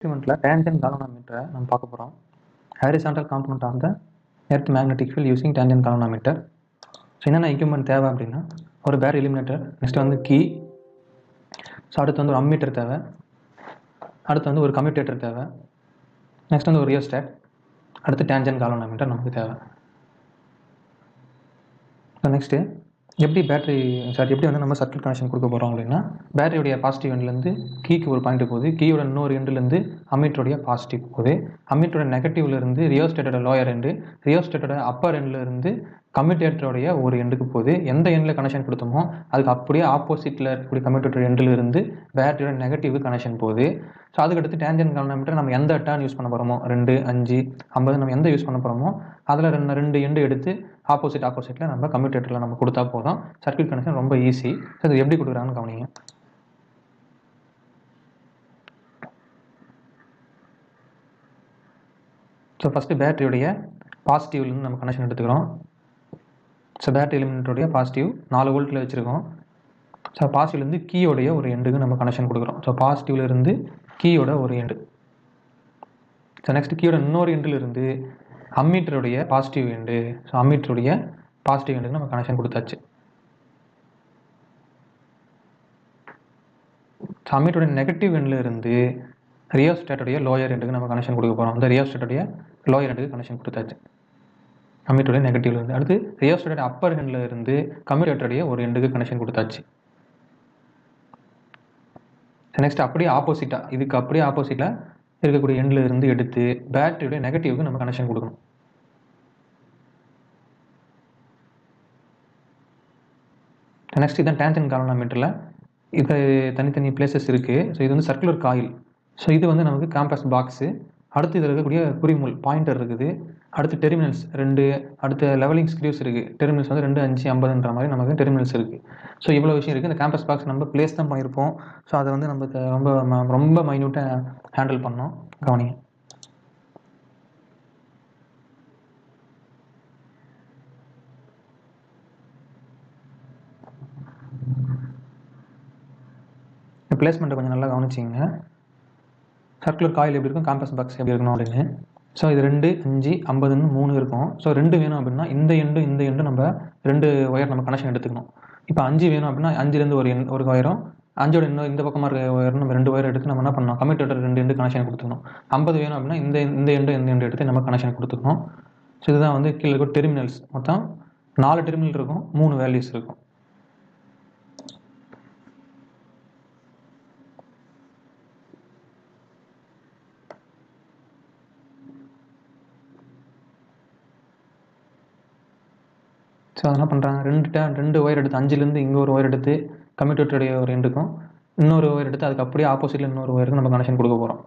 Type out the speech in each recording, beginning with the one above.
எக்ஸ்பெரிமெண்ட்ல tangent கால்வனோமீட்டரை நம்ம பார்க்க போகிறோம். Horizontal component of the earth magnetic field using tangent galvanometer. So என்னென்ன எக்யூப்மெண்ட் தேவை அப்படின்னா, ஒரு பேர் எலிமினேட்டர், நெக்ஸ்ட் வந்து கீ, ஸோ அடுத்து வந்து ஒரு அம்மீட்டர் தேவை, அடுத்து வந்து ஒரு கம்யூட்டேட்டர் தேவை, நெக்ஸ்ட் வந்து ஒரு ரியோஸ்டாட், அடுத்து டேன்ஜென்ட் கால்வனோமீட்டர் நமக்கு தேவை. ஸோ நெக்ஸ்ட்டு எப்படி எப்படி வந்து நம்ம சர்க்யூட் கனெக்ஷன் கொடுக்க போகிறோம் அப்படின்னா, பேட்டரியோடைய பாசிட்டிவ் எண்ட்லேருந்து கீக்கு ஒரு பாயிண்ட் போகுது, கீயோட இன்னொரு எண்ட்லேருந்து அம்மீட்டருடைய பாசிட்டிவ் போகுது, அம்மீட்டரோட நெகட்டிவ்லேருந்து ரியோஸ்டேட்டோட லோயர் எண்டு, ரியோஸ்டேட்டோட அப்பர் எண்ட்லேருந்து கம்யூட்டேட்டருடைய ஒரு எண்டுக்கு போகுது. எந்த எண்டில் கனெக்ஷன் கொடுத்தோமோ அதுக்கு அப்படியே ஆப்போசிட்டில் இருக்கக்கூடிய கம்யூட்டேட்டர் எண்டிலிருந்து பேட்டரியோட நெகட்டிவ் கனெக்ஷன் போகுது. ஸோ அதுக்கடுத்து டேன்ஜென்ட் கால்வனோமீட்டர் நம்ம எந்த டர்ன் யூஸ் பண்ண போகிறோமோ 2, 5, 50 நம்ம எந்த யூஸ் பண்ண போகிறோமோ அதில் ரெண்டு எண்டு எடுத்து ஆப்போசிட்டில் நம்ம கம்யூட்டேட்டரில் நம்ம கொடுத்தா போதும். சர்க்யூட் கனெக்ஷன் ரொம்ப ஈஸி. ஸோ இது எப்படி கொடுக்குறாங்கன்னு கவனிங்க. ஸோ ஃபஸ்ட்டு பேட்டரியோடைய பாசிட்டிவ்லேருந்து நம்ம கனெக்ஷன் எடுத்துக்கிறோம். ஸோ பேட்டரி எலிமெண்ட்டோடைய பாசிட்டிவ் 4 வோல்ட்டில் வச்சுருக்கோம். ஸோ பாசிட்டிவ்லேருந்து கீயோடைய ஒரு எண்டுக்கு நம்ம கனெக்ஷன் கொடுக்குறோம். ஸோ பாசிட்டிவ்லேருந்து கீயோட ஒரு எண்டு. ஸோ நெக்ஸ்ட் கீயோட இன்னொரு எண்டிலிருந்து அம்மீட்டருடைய பாசிட்டிவ் எண்டு. ஸோ அம்மீட்டருடைய பாசிட்டிவ் எண்டுக்கு நம்ம கனெக்ஷன் கொடுத்தாச்சு. ஸோ அம்மீட்டருடைய நெகட்டிவ் எண்டில் இருந்து ரியோஸ்டாட்டோடைய லோயர் எண்டுக்கு நம்ம கனெக்ஷன் கொடுக்க போகிறோம். இந்த ரியோஸ்டாட்டோடைய லோயர் எண்டுக்கு கனெக்ஷன் கொடுத்தாச்சு அம்மீட்டருடைய நெகட்டிவ்ல இருந்து. அடுத்து ரியோஸ்டாட்டோட அப்பர் எண்டில் இருந்து கம்யூட்டேட்டருடைய ஒரு எண்டுக்கு கனெக்ஷன் கொடுத்தாச்சு. நெக்ஸ்ட் அப்படியே ஆப்போசிட்டாக இதுக்கு அப்படியே ஆப்போசிட்டில் இருக்கக்கூடிய எண்டில் இருந்து எடுத்து பேட்டரியோட நெகட்டிவ்க்கு நம்ம கனெக்ஷன் கொடுக்கணும். நெக்ஸ்ட் இதான் டேன்ஜென்ட் கால்வனோமீட்டரில் இது தனித்தனி பிளேசஸ் இருக்குது. ஸோ இது வந்து சர்க்குலர் காயில். ஸோ இது வந்து நமக்கு காம்பஸ் பாக்ஸு. அடுத்து இதில் இருக்கக்கூடிய குறிமுள் பாயிண்டர் இருக்குது. அடுத்து டெர்மினல்ஸ் 2, அடுத்த லெவலிங் ஸ்க்ரூஸ் இருக்குது. டெர்மினல்ஸ் வந்து 2, 5, 50ன்ற மாதிரி நமக்கு டெர்மினல்ஸ் இருக்குது. ஸோ இவ்வளோ விஷயம் இருக்குது. இந்த கேம்பஸ் பாக்ஸ் நம்ம பிளேஸ் தான் பண்ணியிருப்போம். ஸோ அதை வந்து நம்ம ரொம்ப மைன்யூட்டாக ஹேண்டில் பண்ணோம். கவனிங்க. பிளேஸ்மெண்ட்டை கொஞ்சம் நல்லா கவனிச்சிங்க. சர்க்குலர் காயில் எப்படி இருக்கும், காம்பஸ் பாக்ஸ் எப்படி இருக்கணும் அப்படின்னு. ஸோ இது 2, 5, 50ன்னு 3 இருக்கும். ஸோ 2 வேணும் அப்படின்னா இந்த எண்டு நம்ம 2 ஒயர் நம்ம கனெக்ஷன் எடுத்துக்கணும். இப்போ 5 வேணும் அப்படின்னா 5லேருந்து ஒரு ஒயரும், 5ஓட இன்னும் இந்த பக்கமாக இருக்க ஒயரும் நம்ம 2 ஒயர் எடுத்து நம்ம என்ன பண்ணணும், கம்யூட்டேட்டர் 2 எண்டு கனெக்ஷன் கொடுத்துக்கணும். 50 வேணும் அப்படின்னா இந்த எண்டு எடுத்து நம்ம கனெக்ஷன் கொடுத்துக்கணும். ஸோ இதுதான் வந்து கீழே இருக்க டெர்மினல்ஸ். மொத்தம் 4 டெர்மினல் இருக்கும், 3 வேல்யூஸ் இருக்கும். ஸோ அதை என்ன பண்ணுறாங்க, 2 ஒயர் எடுத்து 5லேருந்து இங்கே ஒரு ஒயர் எடுத்து கம்யூட்டேட்டருடைய ஒரு எண்டுக்கும், இன்னொரு ஒயர் எடுத்து அதுக்கு அப்படியே ஆப்போசிட்டில் இன்னொரு ஒயருக்கு நம்ம கனெக்ஷன் கொடுக்க போகிறோம்.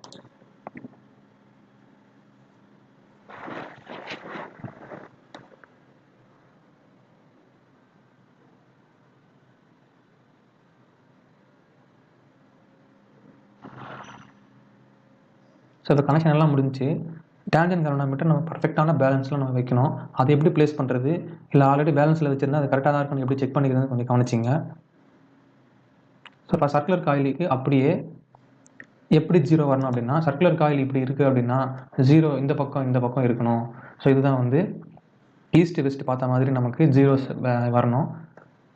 ஸோ அந்த கனெக்ஷன் எல்லாம் முடிஞ்சு டேன்ஜென்ட் கால்வனோமீட்டர் நம்ம பர்ஃபெக்டான பேலன்ஸில் நம்ம வைக்கணும். அதை எப்படி ப்ளேஸ் பண்ணுறது, இல்லை ஆல்ரெடி பேலன்ஸில் வச்சுருந்தா அது கரெக்டாக தான் இருக்குன்னு எப்படி செக் பண்ணிக்கிறது கொஞ்சம் கவனிச்சிங்க. ஸோ இப்போ சர்க்குலர் காயிலுக்கு அப்படியே எப்படி 0 வரணும் அப்படின்னா, சர்க்குலர் காயில் இப்படி இருக்குது அப்படின்னா 0 இந்த பக்கம் இருக்கணும். ஸோ இதுதான் வந்து ஈஸ்ட் வெஸ்ட் பார்த்த மாதிரி நமக்கு 0s வரணும்.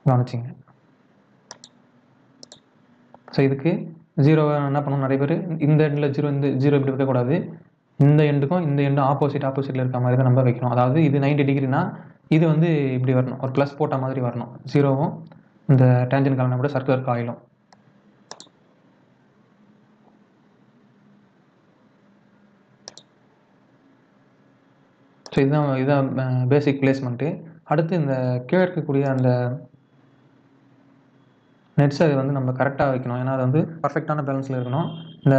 கவனிச்சிங்க. ஸோ இதுக்கு 0 என்ன பண்ணணும், நிறைய பேர் இந்த எண்டில் 0 இப்படி இருக்கக்கூடாது, இந்த எண்டுக்கும் இந்த எண்டும் ஆப்போசிட்டில் இருக்க மாதிரி தான் நம்ம வைக்கணும். அதாவது இது 90 டிகிரினா இது வந்து இப்படி வரணும், ஒரு ப்ளஸ் போட்ட மாதிரி வரணும். 0வும் இந்த டேன்ஜென்ட் கால்வனோமீட்டர் சர்க்குலர் காயிலும். ஸோ இதுதான் பேசிக் பிளேஸ்மெண்ட்டு. அடுத்து இந்த கீழே இருக்கக்கூடிய அந்த நெட்ஸை வந்து நம்ம கரெக்டாக வைக்கணும். ஏன்னா அது வந்து பர்ஃபெக்டான பேலன்ஸில் இருக்கணும். இந்த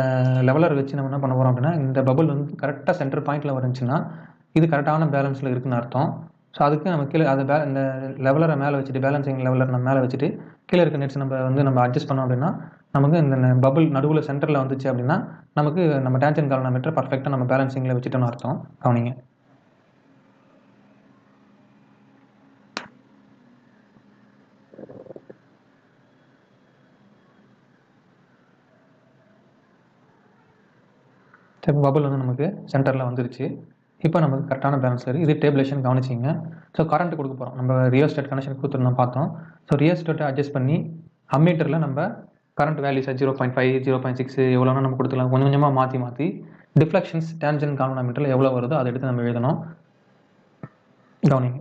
லெவலர் வச்சு நம்ம என்ன பண்ண போகிறோம் அப்படின்னா, இந்த பபுள் வந்து கரெக்டாக சென்டர் பாயிண்டில் வந்துச்சுன்னா இது கரெக்டான பேலன்ஸில் இருக்குன்னு அர்த்தம். ஸோ அதுக்கு நம்ம கீழே இந்த லெவலரை மேலே வச்சுட்டு, பேலன்சிங் லெவலர் நம்ம மேலே வச்சுட்டு கீழே இருக்க நெட்ஸ் நம்ம அட்ஜஸ்ட் பண்ணோம் அப்படின்னா நமக்கு இந்த பபுள் நடுவில் சென்டரில் வந்துச்சு அப்படின்னா நமக்கு நம்ம டேன்ஜென்ட் கால்வனோமீட்டர் பர்ஃபெக்டாக நம்ம பேலன்சிங்கில் வச்சுட்டோன்னு அர்த்தம். கவனிங்க. இப்போ பபுள் வந்து நமக்கு சென்டரில் வந்துருச்சு. இப்போ நமக்கு கரெக்டான பேலன்ஸில் இருக்குது. இது டேபிளேஷன் கவனிச்சிங்க. ஸோ கரண்ட் கொடுக்க போகிறோம். நம்ம ரியோஸ்டேட் கனெக்ஷன் கொடுத்துருந்தோம் பார்த்தோம். ஸோ ரியோஸ்டேட்டை அட்ஜஸ்ட் பண்ணி அம்மீட்டரில் நம்ம கரண்ட் வேல்யூஸை 0.5 0.6 எவ்வளோனா நம்ம கொடுத்துக்கலாம். கொஞ்சம் கொஞ்சமாக மாற்றி டிஃப்ளெக்ஷன்ஸ் டேன்ஜென்ட் கால்வனாமீட்டரில் எவ்வளோ வருதோ அதை எடுத்து நம்ம எழுதணும். கவனிங்க.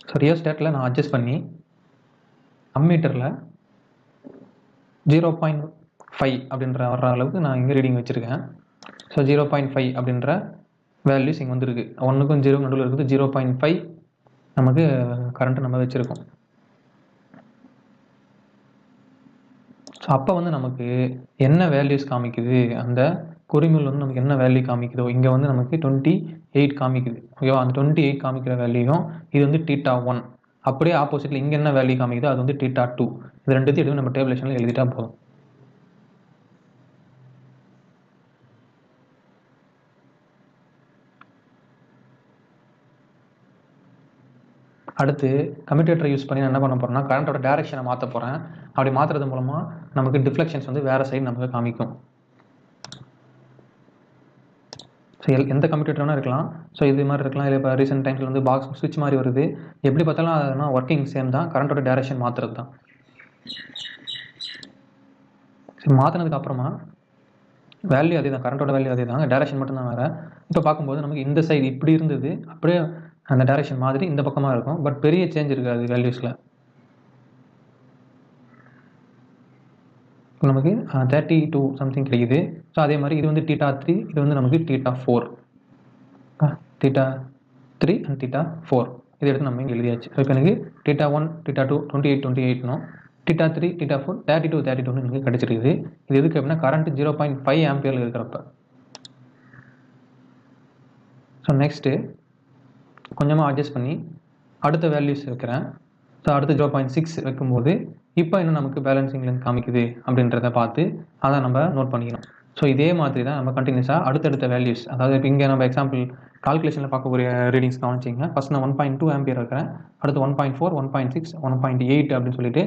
ஸோ ரியோஸ்டேட்டில் நான் அட்ஜஸ்ட் பண்ணி அம்மீட்டரில் 0.5 அப்படின்ற வர்ற அளவுக்கு நான் இங்கே ரீடிங் வச்சுருக்கேன். ஸோ 0.5 அப்படின்ற வேல்யூஸ் இங்கே வந்துருக்கு. 1க்கும் 0க்கும் நடுவில் இருக்குது 0.5 நமக்கு கரண்ட்டு நம்ம வச்சுருக்கோம். ஸோ அப்போ வந்து நமக்கு என்ன வேல்யூஸ் காமிக்குது, அந்த குறிமுள் வந்து நமக்கு என்ன வேல்யூ காமிக்குதோ, இங்கே வந்து நமக்கு 28 காமிக்குது. ஓகேவா? அந்த 28 காமிக்கிற வேல்யூயும் இது வந்து θ1. அப்படியே ஆப்போசிட்டில் இங்கே என்ன வேல்யூ காமிக்குதோ அது வந்து θ2. இது ரெண்டுத்தையும் எடுத்து நம்ம டேபிளேஷனில் எழுதிட்டா போதும். அடுத்து கம்யூட்டேட்டரை யூஸ் பண்ணி நான் என்ன பண்ண போகிறேன்னா கரண்ட்டோட டைரக்ஷனை மாற்ற போகிறேன். அப்படி மாற்றுறது மூலமாக நமக்கு டிஃப்ளெக்ஷன்ஸ் வந்து வேறு சைடு நமக்கு காமிக்கும். ஸோ எந்த கம்யூட்டேட்டர் வேணால் இருக்கலாம். ஸோ இது மாதிரி இருக்கலாம். இல்லை இப்போ ரீசெண்ட் டைம்ஸில் வந்து பாக்ஸ் ஸ்விட்ச் மாதிரி வருது. எப்படி பார்த்தாலும் அதெல்லாம் ஒர்க்கிங் சேம் தான். கரண்ட்டோட டைரக்ஷன் மாற்றுறது தான். ஸோ மாற்றினதுக்கு அப்புறமா வேல்யூ அதே தான், கரண்ட்டோட வேல்யூ அதே தான், டைரக்ஷன் மட்டும்தான் வேறு. இப்போ பார்க்கும்போது நமக்கு இந்த சைடு இப்படி இருந்தது, அப்படியே அந்த டைரக்ஷன் மாதிரி இந்த பக்கமாக இருக்கும். பட் பெரிய சேஞ்ச் இருக்காது வேல்யூஸில். நமக்கு 32 சம்திங் கிடைக்குது. ஸோ அதே மாதிரி இது வந்து θ3, இது வந்து நமக்கு θ4. θ3 அண்ட் θ4 இதை எடுத்து நம்ம இங்கே எழுதியாச்சு. இப்போ எனக்கு θ1 θ2 28 θ3 θ4 32 எனக்கு கிடச்சிருக்குது. இது எதுக்கு அப்படின்னா கரண்ட் 0.5 ஆம்பியரில் இருக்கிறப்ப. ஸோ நெக்ஸ்ட்டு கொஞ்சமாக அட்ஜஸ்ட் பண்ணி அடுத்த வேல்யூஸ் வைக்கிறேன். ஸோ அடுத்து 0.6 வைக்கும்போது இப்போ இன்னும் நமக்கு பேலன்சிங்லேருந்து காமிக்குது அப்படின்றத பார்த்து அதை நம்ம நோட் பண்ணிக்கணும். ஸோ இதே மாதிரி தான் நம்ம கண்டினியூஸாக அடுத்தடுத்த வேல்யூஸ், அதாவது இப்போ இங்கே நம்ம எக்ஸாம்பிள் கால்குலேஷனில் பார்க்கக்கூடிய ரீடிங்ஸ் கவனிச்சிங்க. ஃபஸ்ட் நான் 1.2 ஆம்பியர் வைக்கிறேன். அடுத்து 1.4 1.6 1.8 அப்படின்னு சொல்லிட்டு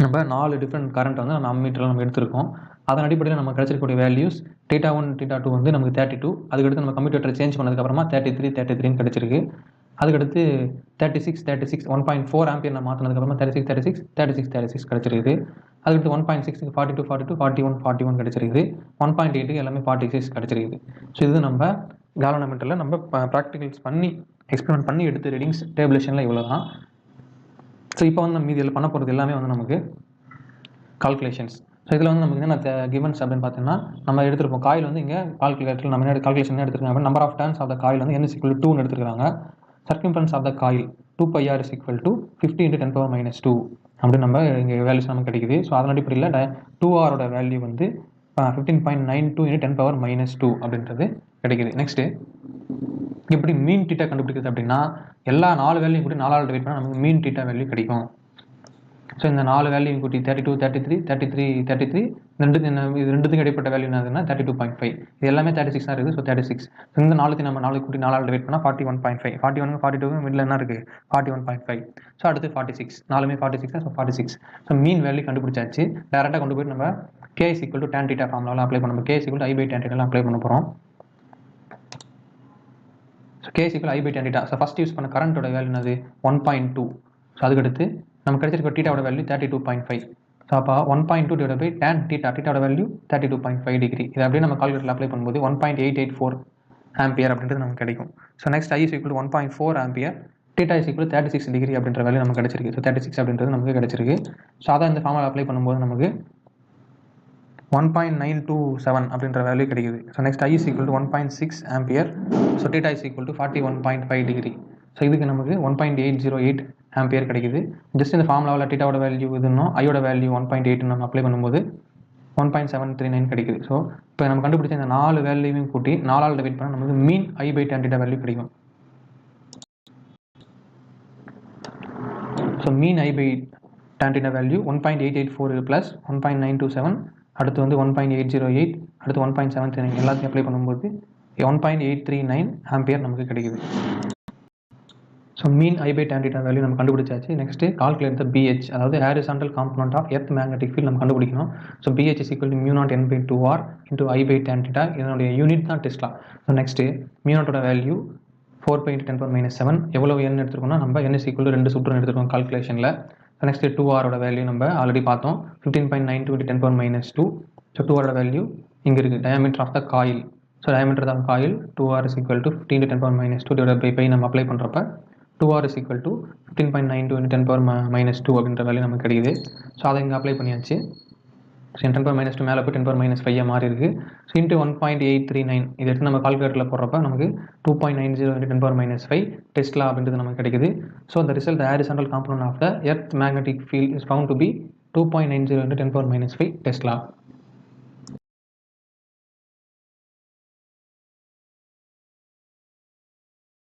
நம்ம 4 டிஃப்ரெண்ட் கரண்ட் வந்து நம்ம அம்மீட்டரில் நம்ம எடுத்திருக்கோம். அதன் அடிப்படையில் நம்ம கிடச்சிருக்கக்கூடிய வேல்யூஸ் θ1 θ2 வந்து நமக்கு 32. அதுக்கடுத்து நம்ம கம்ப்யூட்டரை சேஞ்ச் பண்ணதுக்கப்புறமா 33 கிடச்சிருக்கு. அதுக்கடுத்து 36 1.4 ஆம்பியர் நான் மாற்றினதுக்கப்புறமா 36 கிடச்சிருக்குது. அதுக்கடுத்து 1.6 42 41 கிடச்சிருக்குது. 1.8 எல்லாமே 46 கிடச்சிருக்குது. ஸோ இது நம்ம கால்வனாமீட்டரில் நம்ம ப்ராக்டிகல்ஸ் பண்ணி எக்ஸ்பெரிமெண்ட் பண்ணி எடுத்த ரீடிங்ஸ் டேபிளேஷனில் இவ்வளோ தான். ஸோ இப்போ வந்து நம்ம இதில் பண்ண போகிறது எல்லாமே வந்து நமக்கு கால்குலேஷன்ஸ். ஸோ இதில் வந்து நமக்கு என்ன கிவன்ஸ் அப்படின்னு பார்த்தீங்கன்னா நம்ம எடுத்துருப்போம் காயில் வந்து இங்கே கால்குலேட்டரில் நம்ம என்ன கால்குலேஷன் எடுத்துருக்காங்க. Number of turns of the coil வந்து n = 2ன்னு எடுத்துருக்காங்க. Circumference of the coil 2πr = 50 × 10⁻² அப்படின்னு நம்ம இங்கே வேல்யூஸ் நமக்கு கிடைக்குது. ஸோ அதன் அடிப்படையில் 2r வேல்யூ வந்து 15.92 × 10⁻² அப்படின்றது கிடைக்குது. நெக்ஸ்ட்டு எப்படி மீன் θ கண்டுபிடிக்கிறது அப்படின்னா எல்லா 4 வேல்யூயும் கூட்டி 4ஆல் டிவைட் பண்ணால் நமக்கு மீன் θ வேல்யூ கிடைக்கும். ஸோ இந்த 4 வேல்யூயும் கூட்டி 32 33 இது ரெண்டுத்துக்கும் இடைப்பட்ட வேல்யூ என்னதுன்னா 32.5. இது எல்லாமே 36 தான் இருக்குது. ஸோ 36. இந்த 4 நம்ம 4 கூட்டி 4ஆல் டிவைட் பண்ணால் 41.5. 41 42 மிடில் என்ன இருக்குது 41.5. ஸோ அடுத்து 46. 4மே 46 தான். ஸோ 46. ஸோ மீன் வேல்யூ கண்டுபிடிச்சாச்சு. டேரெக்டாக கொண்டு போய்ட்டு நம்ம k = tan θ ஃபார்முலாவில் அப்ளை பண்ண k = I/tan θ அப்ளை பண்ண போகிறோம். So k = I/tan θ. So first use பண்ண கரண்ட்டோட வேல்யூ என்னது 1.2. ஸோ அதுக்கடுத்து நமக்கு கிடைச்சிருக்க θ வேல்யூ 32.5. ஸோ அப்போ 1.2 / tan θ வேல்யூ 32.5 டிகிரி. இதை அப்படியே நம்ம கால்குலேட்டரில் அப்ளை பண்ணும்போது 1.884 ஆம்பியர் அப்படின்றது நமக்கு கிடைக்கும். So next I = 1.4 ampere, θ = 36 degree அப்படின்ற வேல்யூ நமக்கு கிடைச்சிருக்கு. ஸோ 36 அப்படின்றது நமக்கு கிடைச்சிருக்கு. ஸோ அதான் இந்த ஃபார்முலா அப்ளை பண்ணும்போது நமக்கு 1.927 அப்படின்ற வேல்யூ கிடைக்குது. So next I = 1.6 ampere. So θ = 41.5 degree. So இதுக்கு நமக்கு 1.808 ஆம்பியர் கிடைக்குது. ஜஸ்ட் இந்த ஃபார்முலாவில் θ வேல்யூ இதுன்னும் ஐயோட வேல்யூ 1.8 நம்ம அப்ளை பண்ணும்போது 1.739 கிடைக்குது. ஸோ இப்போ நம்ம கண்டுபிடிச்ச இந்த 4 வேல்யூவையும் கூட்டி 4ஆல் டிவைட் பண்ணால் நமக்கு மீன் I/tan θ வேல்யூ கிடைக்கும். ஸோ மீன் I/tan θ வேல்யூ 1.884 + 1.927, அடுத்து வந்து 1.808, அடுத்து 1.739 எல்லாத்தையும் அப்ளை பண்ணும்போது 1.839 ஆம்பியர் நமக்கு கிடைக்குது. So mean I by tan theta value நம்ம கண்டுபிடிச்சாச்சு. நெக்ஸ்ட்டு கால்குலேட் த BH, அதாவது horizontal component of earth magnetic field நம்ம கண்டுபிடிக்கணும். So BH is equal to mu naught n by 2r into I by tan theta. இதனுடைய unit தான் Tesla. So next mu naught value 4 pi into 10 power minus 7. எவ்வளவு n எடுத்துருக்கோம்னா நம்ம n is equal to 2 சுற்று எடுத்துருக்கோம் கால்குலேஷனில். So next 2r value நம்ம already பார்த்தோம், 15.92 into 10 power minus 2. So 2r value இங்கே இருக்குது, diameter of the coil. So diameter of coil 2r is equal to 15 into 10 power minus 2 divided by pi நம்ம apply பண்ணுறப்ப 2r is equal to 15.92 into 10 power minus 2 அப்படின்ற value நமக்கு கிடைக்குது. So அதை இங்கே apply பண்ணியாச்சு. ஸோ 10 power minus 2 மேலே போய் 10 power minus 5 மாறி இருக்குது. ஸோ இன்ட்டு 1.839 இதை எடுத்து நம்ம கால்குலேட்டரில் போடுறப்ப நமக்கு 2.90 into 10 power minus 5 டெஸ்லா அப்படின்றது நமக்கு கிடைக்குது. So the result, the horizontal component of the earth magnetic field is found to be 2.90 into 10 power minus 5 Tesla.